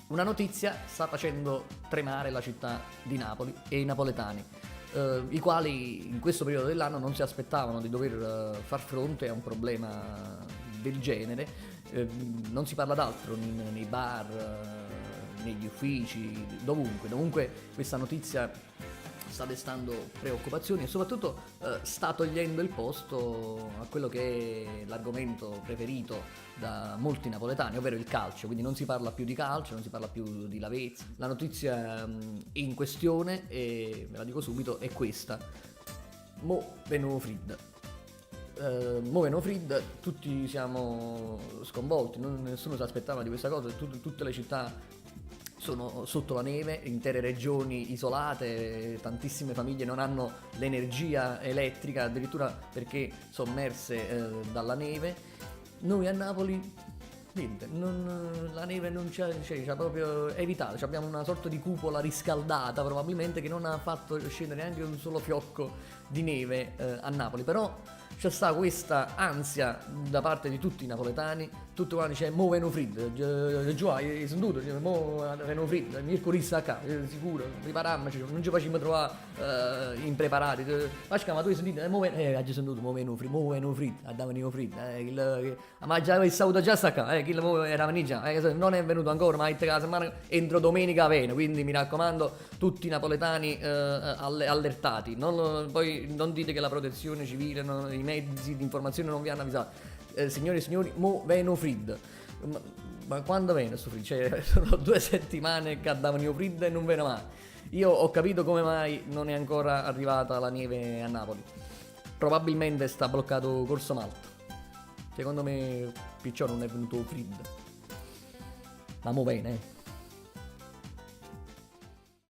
Una notizia sta facendo tremare la città di Napoli e i napoletani, i quali in questo periodo dell'anno non si aspettavano di dover far fronte a un problema del genere. Non si parla d'altro nei bar, negli uffici, dovunque questa notizia sta destando preoccupazioni e soprattutto sta togliendo il posto a quello che è l'argomento preferito da molti napoletani, ovvero il calcio. Quindi non si parla più di calcio, non si parla più di Lavezzi. La notizia in questione, e ve la dico subito, è questa: Mo Veno Frid. Mo Veno Frid, tutti siamo sconvolti, nessuno si aspettava di questa cosa, tutte le città sono sotto la neve, intere regioni isolate, tantissime famiglie non hanno l'energia elettrica, addirittura perché sommerse dalla neve. Noi a Napoli, niente, la neve non c'è proprio evitata, abbiamo una sorta di cupola riscaldata probabilmente che non ha fatto scendere neanche un solo fiocco di neve a Napoli, però c'è sta questa ansia da parte di tutti i napoletani, tutti quanti dice mo Veno Frid, giù hai sentito, mo Veno Frid, Mirko Rissa qua, sicuro, riparammoci, non ci facciamo trovare impreparati, ma tu hai sentito, hai sentito mo Veno Frid, a Veno Frid, ma già il saluto già sta qua, chi era venuto già, non è venuto ancora, ma la settimana entro domenica viene, quindi mi raccomando tutti i napoletani allertati, poi non dite che la protezione civile, i mezzi di informazione non vi hanno avvisato. Signori e signori, mo Veno Frid. Ma quando viene sto Frid? Cioè, sono 2 settimane che andavano Frid e non viene mai. Io ho capito come mai non è ancora arrivata la neve a Napoli. Probabilmente sta bloccato Corso Malta. Secondo me Picciò non è venuto Frid. Ma mo bene,